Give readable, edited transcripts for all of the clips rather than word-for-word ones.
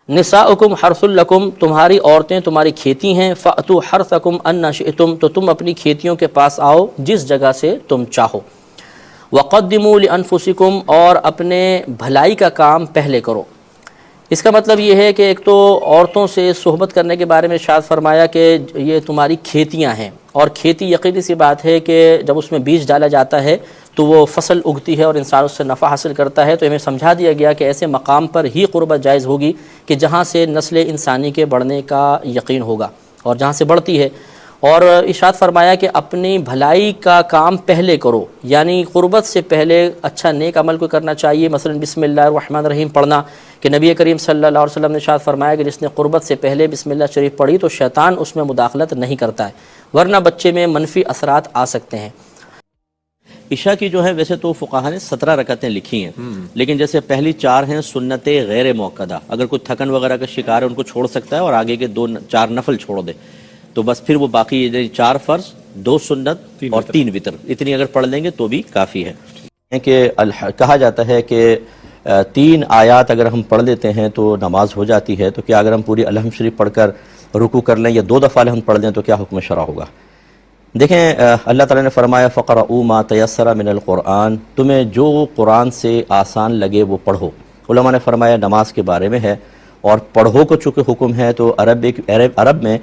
نساؤکم حرث لکم، تمہاری عورتیں تمہاری کھیتی ہیں، فأتوا حرثکم ان شئتم، تو تم اپنی کھیتیوں کے پاس آؤ جس جگہ سے تم چاہو، وقدموا لانفسکم، اور اپنے بھلائی کا کام پہلے کرو۔ اس کا مطلب یہ ہے کہ ایک تو عورتوں سے صحبت کرنے کے بارے میں ارشاد فرمایا کہ یہ تمہاری کھیتیاں ہیں، اور کھیتی یقینی سی بات ہے کہ جب اس میں بیج ڈالا جاتا ہے تو وہ فصل اگتی ہے اور انسان اس سے نفع حاصل کرتا ہے، تو ہمیں سمجھا دیا گیا کہ ایسے مقام پر ہی قربت جائز ہوگی کہ جہاں سے نسل انسانی کے بڑھنے کا یقین ہوگا اور جہاں سے بڑھتی ہے۔ اور ارشاد فرمایا کہ اپنی بھلائی کا کام پہلے کرو، یعنی قربت سے پہلے اچھا نیک عمل کو کرنا چاہیے، مثلا بسم اللہ الرحمن الرحیم پڑھنا، کہ نبی کریم صلی اللہ علیہ وسلم نے ارشاد فرمایا کہ جس نے قربت سے پہلے بسم اللہ شریف پڑھی تو شیطان اس میں مداخلت نہیں کرتا ہے، ورنہ بچے میں منفی اثرات آ سکتے ہیں۔ عشاء کی جو ہے ویسے تو فقہا نے 17 رکعتیں لکھی ہیں، لیکن جیسے پہلی 4 ہیں سنت غیر موقدہ، اگر کوئی تھکن وغیرہ کا شکار ہے ان کو چھوڑ سکتا ہے اور آگے کے 4 نفل چھوڑ دے، تو بس پھر وہ باقی 4 فرض، 2 سنت اور 3 وتر، اتنی اگر پڑھ لیں گے تو بھی کافی ہے۔ کہ کہا جاتا ہے کہ 3 آیات اگر ہم پڑھ لیتے ہیں تو نماز ہو جاتی ہے، تو کیا اگر ہم پوری الحمد شریف پڑھ کر رکوع کر لیں یا 2 دفعہ الحمد پڑھ لیں تو کیا حکم شرع ہوگا؟ دیکھیں اللہ تعالیٰ نے فرمایا فَقْرَؤُوا مَا تَيَسَّرَ مِنَ الْقُرْآنِ، تمہیں جو قرآن سے آسان لگے وہ پڑھو۔ علماء نے فرمایا نماز کے بارے میں ہے، اور پڑھو کو چونکہ حکم ہے تو عرب میں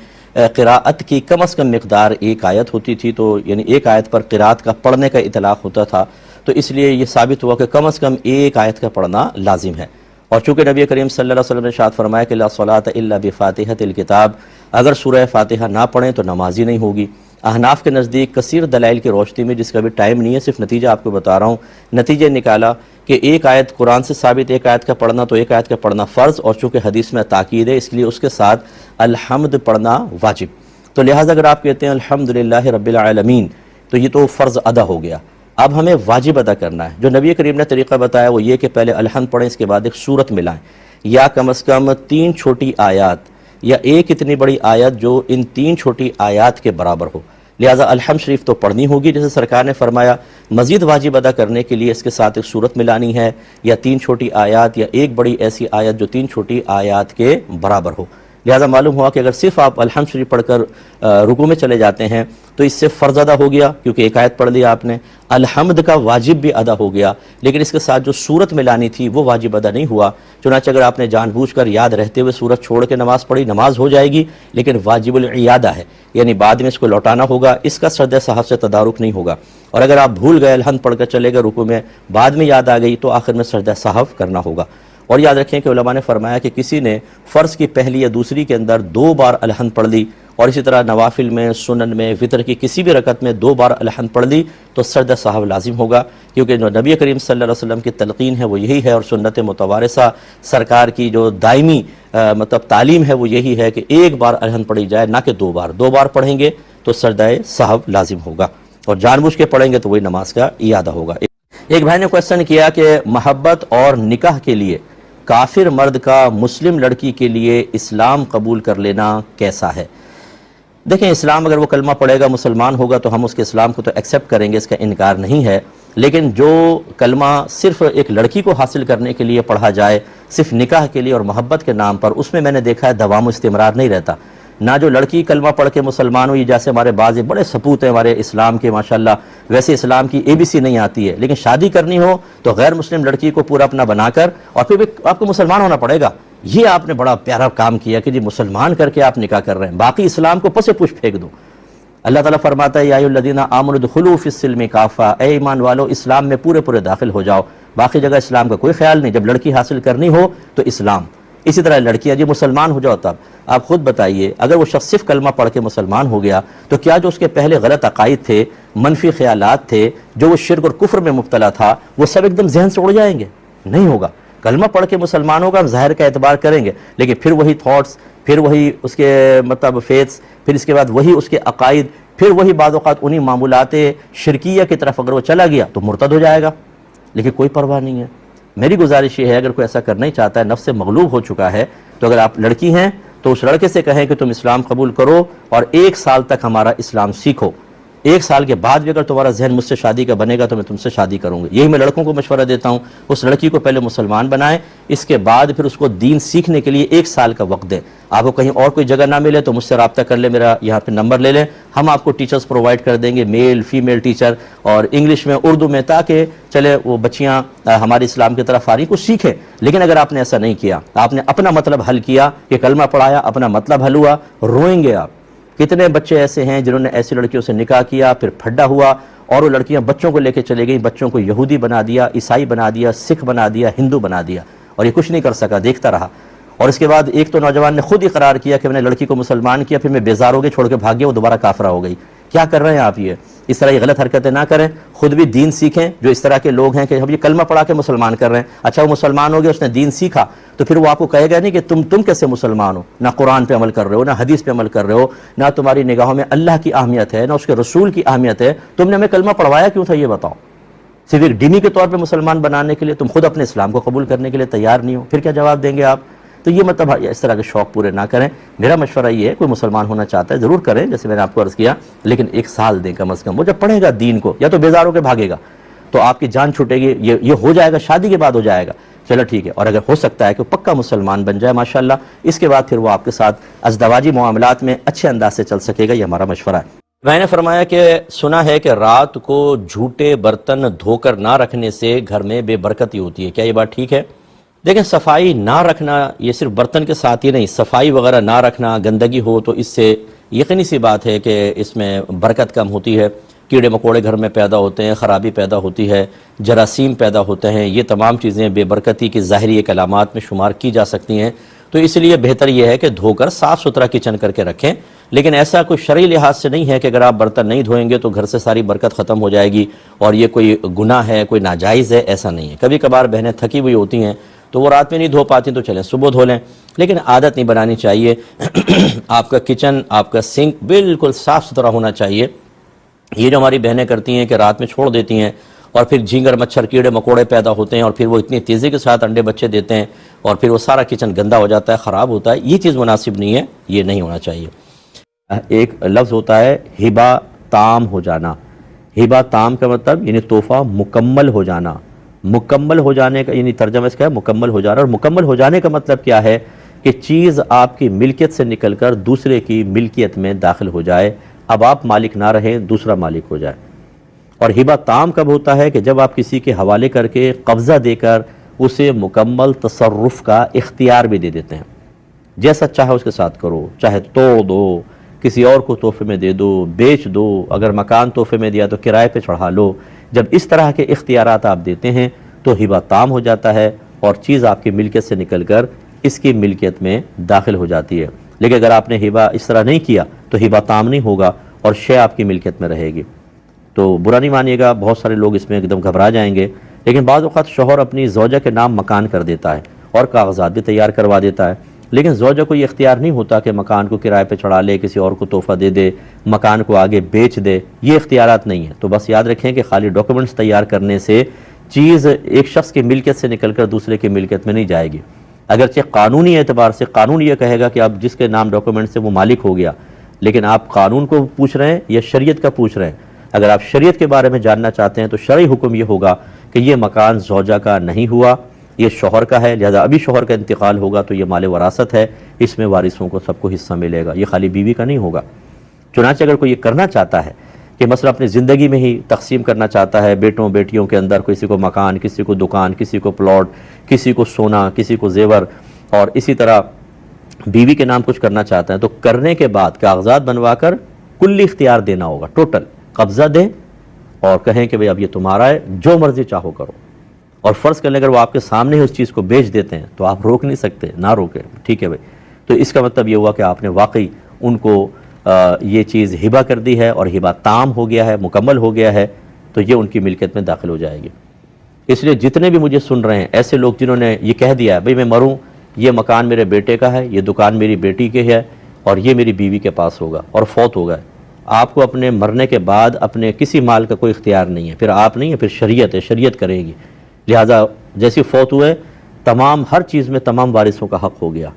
قراءت کی کم از کم مقدار 1 آیت ہوتی تھی، تو یعنی 1 آیت پر قراءت کا پڑھنے کا اطلاق ہوتا تھا، تو اس لیے یہ ثابت ہوا کہ کم از کم 1 آیت کا پڑھنا لازم ہے۔ اور چونکہ نبی کریم صلی اللہ علیہ وسلم نے ارشاد فرمایا کہ لا صلاۃ الا بفاتحۃ الکتاب، اگر سورہ فاتحہ نہ پڑھیں تو نماز ہی نہیں ہوگی۔ احناف کے نزدیک کثیر دلائل کی روشنی میں، جس کا بھی ٹائم نہیں ہے، صرف نتیجہ آپ کو بتا رہا ہوں، نتیجہ نکالا کہ 1 آیت قرآن سے ثابت، 1 آیت کا پڑھنا، تو 1 آیت کا پڑھنا فرض، اور چونکہ حدیث میں تاکید ہے اس لیے اس کے ساتھ الحمد پڑھنا واجب۔ تو لہٰذا اگر آپ کہتے ہیں الحمدللہ رب العالمین تو یہ تو فرض ادا ہو گیا، اب ہمیں واجب ادا کرنا ہے۔ جو نبی کریم نے طریقہ بتایا وہ یہ کہ پہلے الحمد پڑھیں، اس کے بعد ایک سورت ملائیں، یا کم از کم 3 چھوٹی آیات یا 1 اتنی بڑی آیت جو ان 3 چھوٹی آیات کے برابر ہو۔ لہٰذا الحمد شریف تو پڑھنی ہوگی، جیسے سرکار نے فرمایا مزید واجب ادا کرنے کے لیے اس کے ساتھ ایک سورت ملانی ہے، یا 3 چھوٹی آیات، یا 1 بڑی ایسی آیت جو 3 چھوٹی آیات کے برابر ہو۔ لہٰذا معلوم ہوا کہ اگر صرف آپ الحمد شریف پڑھ کر رکوع میں چلے جاتے ہیں تو اس سے فرض ادا ہو گیا، کیونکہ 1 آیت پڑھ لیا آپ نے، الحمد کا واجب بھی ادا ہو گیا، لیکن اس کے ساتھ جو سورت ملانی تھی وہ واجب ادا نہیں ہوا۔ چنانچہ اگر آپ نے جان بوجھ کر یاد رہتے ہوئے سورت چھوڑ کے نماز پڑھی، نماز ہو جائے گی، لیکن واجب العیادہ ہے، یعنی بعد میں اس کو لوٹانا ہوگا، اس کا سجدہ صحو سے تدارک نہیں ہوگا۔ اور اگر آپ بھول گئے الحمد پڑھ کر چلے گئے رکوع میں، بعد میں یاد آ گئی تو آخر میں سجدہ صحو کرنا ہوگا۔ اور یاد رکھیں کہ علماء نے فرمایا کہ کسی نے فرض کی پہلی یا دوسری کے اندر 2 بار الحمد پڑھ لی، اور اسی طرح نوافل میں، سنن میں، وطر کی کسی بھی رکعت میں 2 بار الحمد پڑھ لی تو سجدہ صحو لازم ہوگا، کیونکہ جو نبی کریم صلی اللہ علیہ وسلم کی تلقین ہے وہ یہی ہے، اور سنت متوارثہ سرکار کی جو دائمی تعلیم ہے وہ یہی ہے کہ 1 بار الحمد پڑھی جائے، نہ کہ 2 بار۔ 2 بار پڑھیں گے تو سجدہ صحو لازم ہوگا، اور جان بوجھ کے پڑھیں گے تو وہی نماز کا اعادہ ہوگا۔ ایک بھائی نے کویسچن کیا کہ محبت اور نکاح کے لیے کافر مرد کا مسلم لڑکی کے لیے اسلام قبول کر لینا کیسا ہے؟ دیکھیں، اسلام اگر وہ کلمہ پڑھے گا، مسلمان ہوگا تو ہم اس کے اسلام کو تو ایکسیپٹ کریں گے، اس کا انکار نہیں ہے، لیکن جو کلمہ صرف ایک لڑکی کو حاصل کرنے کے لیے پڑھا جائے، صرف نکاح کے لیے اور محبت کے نام پر، اس میں نے دیکھا ہے دوام و استمرار نہیں رہتا۔ نہ جو لڑکی کلمہ پڑھ کے مسلمان ہوئی، جیسے ہمارے بعض بڑے سپوت ہیں ہمارے اسلام کے ماشاءاللہ، ویسے اسلام کی ABC نہیں آتی ہے، لیکن شادی کرنی ہو تو غیر مسلم لڑکی کو پورا اپنا بنا کر، اور پھر بھی آپ کو مسلمان ہونا پڑے گا۔ یہ آپ نے بڑا پیارا کام کیا کہ جی مسلمان کر کے آپ نکاح کر رہے ہیں، باقی اسلام کو پس پش پھینک دو۔ اللہ تعالیٰ فرماتا ہے یا ایھا الذین آمنوا ادخلوا فی السلم کافہ، اے ایمان والو اسلام میں پورے داخل ہو جاؤ، باقی جگہ اسلام کا کوئی خیال نہیں۔ جب لڑکی حاصل کرنی ہو تو اسلام، اسی طرح لڑکیاں جی مسلمان ہو جاؤ۔ تب آپ خود بتائیے، اگر وہ شخص صرف کلمہ پڑھ کے مسلمان ہو گیا تو کیا جو اس کے پہلے غلط عقائد تھے، منفی خیالات تھے، جو وہ شرک اور کفر میں مبتلا تھا، وہ سب ایک دم ذہن سے اڑ جائیں گے؟ نہیں ہوگا۔ کلمہ پڑھ کے مسلمان ہوگا، ہم ظاہر کا اعتبار کریں گے، لیکن پھر وہی تھاٹس، پھر وہی اس کے فیتس، پھر اس کے بعد وہی اس کے عقائد، پھر وہی بعض اوقات انہی معمولات شرکیہ کی طرف اگر وہ چلا گیا تو مرتد ہو جائے گا، لیکن کوئی پرواہ نہیں ہے۔ میری گزارش یہ ہے، اگر کوئی ایسا کرنا ہی چاہتا ہے، نفس سے مغلوب ہو چکا ہے، تو اگر آپ لڑکی ہیں تو اس لڑکے سے کہیں کہ تم اسلام قبول کرو اور 1 سال تک ہمارا اسلام سیکھو۔ 1 سال کے بعد بھی اگر تمہارا ذہن مجھ سے شادی کا بنے گا تو میں تم سے شادی کروں گا. یہی میں لڑکوں کو مشورہ دیتا ہوں, اس لڑکی کو پہلے مسلمان بنائیں, اس کے بعد پھر اس کو دین سیکھنے کے لیے 1 سال کا وقت دیں. آپ کو کہیں اور کوئی جگہ نہ ملے تو مجھ سے رابطہ کر لیں, میرا یہاں پہ نمبر لے لیں, ہم آپ کو ٹیچرز پرووائڈ کر دیں گے, میل فیمیل ٹیچر, اور انگلش میں اردو میں, تاکہ چلے وہ بچیاں ہمارے اسلام کی طرف آ رہی کچھ سیکھیں. لیکن اگر آپ نے ایسا نہیں کیا, آپ نے اپنا مطلب حل کیا, کہ کلمہ پڑھایا, اپنا مطلب حل ہوا, روئیں گے آپ. کتنے بچے ایسے ہیں جنہوں نے ایسی لڑکیوں سے نکاح کیا, پھر پھڈا ہوا, اور وہ لڑکیاں بچوں کو لے کے چلے گئیں, بچوں کو یہودی بنا دیا, عیسائی بنا دیا, سکھ بنا دیا, ہندو بنا دیا, اور یہ کچھ نہیں کر سکا, دیکھتا رہا. اور اس کے بعد ایک تو نوجوان نے خود اقرار کیا کہ میں نے لڑکی کو مسلمان کیا, پھر میں بیزار ہو گئی, چھوڑ کے بھاگ گیا, وہ دوبارہ کافرہ ہو گئی. کیا کر رہے ہیں آپ؟ یہ اس طرح یہ غلط حرکتیں نہ کریں, خود بھی دین سیکھیں. جو اس طرح کے لوگ ہیں کہ ہم یہ کلمہ پڑھا کے مسلمان کر رہے ہیں, اچھا وہ مسلمان ہو گیا, اس نے دین سیکھا, تو پھر وہ آپ کو کہے گا نہیں کہ تم کیسے مسلمان ہو, نہ قرآن پہ عمل کر رہے ہو, نہ حدیث پہ عمل کر رہے ہو, نہ تمہاری نگاہوں میں اللہ کی اہمیت ہے, نہ اس کے رسول کی اہمیت ہے, تم نے ہمیں کلمہ پڑھوایا کیوں تھا یہ بتاؤ. صرف ایک ڈمی کے طور پہ مسلمان بنانے کے لیے, تم خود اپنے اسلام کو قبول کرنے کے لیے تیار نہیں ہو, پھر کیا جواب دیں گے آپ؟ تو یہ مطلب اس طرح کے شوق پورے نہ کریں. میرا مشورہ یہ ہے, کوئی مسلمان ہونا چاہتا ہے ضرور کریں, جیسے میں نے آپ کو عرض کیا, لیکن 1 سال دیں کم از کم. وہ جب پڑھے گا دین کو, یا تو بیزار ہو کے بھاگے گا تو آپ کی جان چھوٹے گی, یہ ہو جائے گا, شادی کے بعد ہو جائے گا, چلو ٹھیک ہے. اور اگر ہو سکتا ہے کہ وہ پکا مسلمان بن جائے ماشاءاللہ, اس کے بعد پھر وہ آپ کے ساتھ ازدواجی معاملات میں اچھے انداز سے چل سکے گا. یہ ہمارا مشورہ ہے. میں نے فرمایا کہ سنا ہے کہ رات کو جھوٹے برتن دھو کر نہ رکھنے سے گھر میں بے برکتی ہوتی ہے, کیا یہ بات ٹھیک ہے؟ دیکھیں, صفائی نہ رکھنا یہ صرف برتن کے ساتھ ہی نہیں, صفائی وغیرہ نہ رکھنا, گندگی ہو تو اس سے یقینی سی بات ہے کہ اس میں برکت کم ہوتی ہے, کیڑے مکوڑے گھر میں پیدا ہوتے ہیں, خرابی پیدا ہوتی ہے, جراثیم پیدا ہوتے ہیں. یہ تمام چیزیں بے برکتی کی ظاہری ایک علامات میں شمار کی جا سکتی ہیں. تو اس لیے بہتر یہ ہے کہ دھو کر صاف ستھرا کچن کر کے رکھیں. لیکن ایسا کوئی شرعی لحاظ سے نہیں ہے کہ اگر آپ برتن نہیں دھوئیں گے تو گھر سے ساری برکت ختم ہو جائے گی اور یہ کوئی گناہ ہے, کوئی ناجائز ہے, ایسا نہیں ہے. کبھی کبھار بہنیں تھکی ہوئی ہوتی ہیں تو وہ رات میں نہیں دھو پاتی, تو چلیں صبح دھو لیں, لیکن عادت نہیں بنانی چاہیے. آپ کا کچن, آپ کا سنک بالکل صاف ستھرا ہونا چاہیے. یہ جو ہماری بہنیں کرتی ہیں کہ رات میں چھوڑ دیتی ہیں, اور پھر جھینگر مچھر کیڑے مکوڑے پیدا ہوتے ہیں, اور پھر وہ اتنی تیزی کے ساتھ انڈے بچے دیتے ہیں, اور پھر وہ سارا کچن گندا ہو جاتا ہے, خراب ہوتا ہے. یہ چیز مناسب نہیں ہے, یہ نہیں ہونا چاہیے. ایک لفظ ہوتا ہے ہبہ تام ہو جانا. ہبہ تام کا مطلب یعنی تحفہ مکمل ہو جانا. مکمل ہو جانے کا یعنی ترجمہ اس کا ہے مکمل ہو جانا. اور مکمل ہو جانے کا مطلب کیا ہے کہ چیز آپ کی ملکیت سے نکل کر دوسرے کی ملکیت میں داخل ہو جائے. اب آپ مالک نہ رہیں, دوسرا مالک ہو جائے. اور ہبہ تام کب ہوتا ہے کہ جب آپ کسی کے حوالے کر کے قبضہ دے کر اسے مکمل تصرف کا اختیار بھی دے دیتے ہیں. جیسا چاہے اس کے ساتھ کرو, چاہے توڑ دو, کسی اور کو تحفے میں دے دو, بیچ دو, اگر مکان تحفے میں دیا تو کرائے پہ چڑھا لو. جب اس طرح کے اختیارات آپ دیتے ہیں تو ہبہ تام ہو جاتا ہے, اور چیز آپ کی ملکیت سے نکل کر اس کی ملکیت میں داخل ہو جاتی ہے. لیکن اگر آپ نے ہبہ اس طرح نہیں کیا تو ہبہ تام نہیں ہوگا, اور شے آپ کی ملکیت میں رہے گی. تو برا نہیں مانیے گا, بہت سارے لوگ اس میں ایک دم گھبرا جائیں گے, لیکن بعض اوقات شوہر اپنی زوجہ کے نام مکان کر دیتا ہے اور کاغذات بھی تیار کروا دیتا ہے, لیکن زوجہ کو یہ اختیار نہیں ہوتا کہ مکان کو کرائے پہ چڑھا لے, کسی اور کو تحفہ دے دے, مکان کو آگے بیچ دے. یہ اختیارات نہیں ہیں. تو بس یاد رکھیں کہ خالی ڈاکومنٹس تیار کرنے سے چیز ایک شخص کی ملکیت سے نکل کر دوسرے کی ملکیت میں نہیں جائے گی. اگرچہ قانونی اعتبار سے قانون یہ کہے گا کہ اب جس کے نام ڈاکومنٹ سے وہ مالک ہو گیا, لیکن آپ قانون کو پوچھ رہے ہیں یا شریعت کا پوچھ رہے ہیں. اگر آپ شریعت کے بارے میں جاننا چاہتے ہیں تو شرعی حکم یہ ہوگا کہ یہ مکان زوجہ کا نہیں ہوا, یہ شوہر کا ہے, لہذا ابھی شوہر کا انتقال ہوگا تو یہ مال وراثت ہے, اس میں وارثوں کو سب کو حصہ ملے گا, یہ خالی بیوی کا نہیں ہوگا. چنانچہ اگر کوئی یہ کرنا چاہتا ہے کہ مثلا اپنی زندگی میں ہی تقسیم کرنا چاہتا ہے, بیٹوں بیٹیوں کے اندر کسی کو مکان, کسی کو دکان, کسی کو پلاٹ, کسی کو سونا, کسی کو زیور, اور اسی طرح بیوی کے نام کچھ کرنا چاہتا ہے, تو کرنے کے بعد کاغذات بنوا کر کلی اختیار دینا ہوگا. ٹوٹل قبضہ دیں اور کہیں کہ بھئی اب یہ تمہارا ہے, جو مرضی چاہو کرو. اور فرض کر لیں اگر وہ آپ کے سامنے ہی اس چیز کو بیچ دیتے ہیں تو آپ روک نہیں سکتے, نہ روکیں, ٹھیک ہے بھائی. تو اس کا مطلب یہ ہوا کہ آپ نے واقعی ان کو یہ چیز ہبہ کر دی ہے, اور ہبہ تام ہو گیا ہے, مکمل ہو گیا ہے, تو یہ ان کی ملکیت میں داخل ہو جائے گی. اس لیے جتنے بھی مجھے سن رہے ہیں ایسے لوگ جنہوں نے یہ کہہ دیا ہے بھئی میں مروں, یہ مکان میرے بیٹے کا ہے, یہ دکان میری بیٹی کی ہے, اور یہ میری بیوی کے پاس ہوگا, اور فوت ہو گئے, آپ کو اپنے مرنے کے بعد اپنے کسی مال کا کوئی اختیار نہیں ہے. پھر آپ نہیں ہے, پھر شریعت ہے, شریعت کرے گی. لہٰذا جیسی فوت ہوئے تمام ہر چیز میں تمام وارثوں کا حق ہو گیا.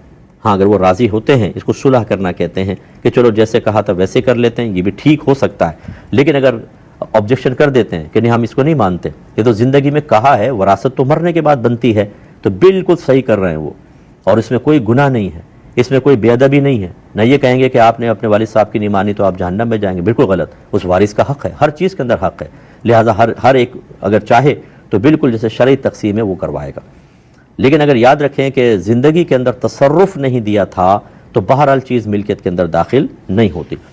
ہاں اگر وہ راضی ہوتے ہیں، اس کو صلح کرنا کہتے ہیں کہ چلو جیسے کہا تھا ویسے کر لیتے ہیں، یہ بھی ٹھیک ہو سکتا ہے. لیکن اگر آبجیکشن کر دیتے ہیں کہ نہیں ہم اس کو نہیں مانتے، یہ تو زندگی میں کہا ہے، وراثت تو مرنے کے بعد بنتی ہے، تو بالکل صحیح کر رہے ہیں وہ، اور اس میں کوئی گناہ نہیں ہے، اس میں کوئی بے ادبی نہیں ہے. نہ یہ کہیں گے کہ آپ نے اپنے والد صاحب کی نہیں مانی تو آپ جہنم میں جائیں گے، بالکل غلط. اس وارث کا حق ہے، ہر چیز کے اندر حق ہے، لہٰذا ہر ایک اگر چاہے تو بالکل جیسے شرعی تقسیم ہے وہ کروائے گا. لیکن اگر یاد رکھیں کہ زندگی کے اندر تصرف نہیں دیا تھا تو بہرحال چیز ملکیت کے اندر داخل نہیں ہوتی.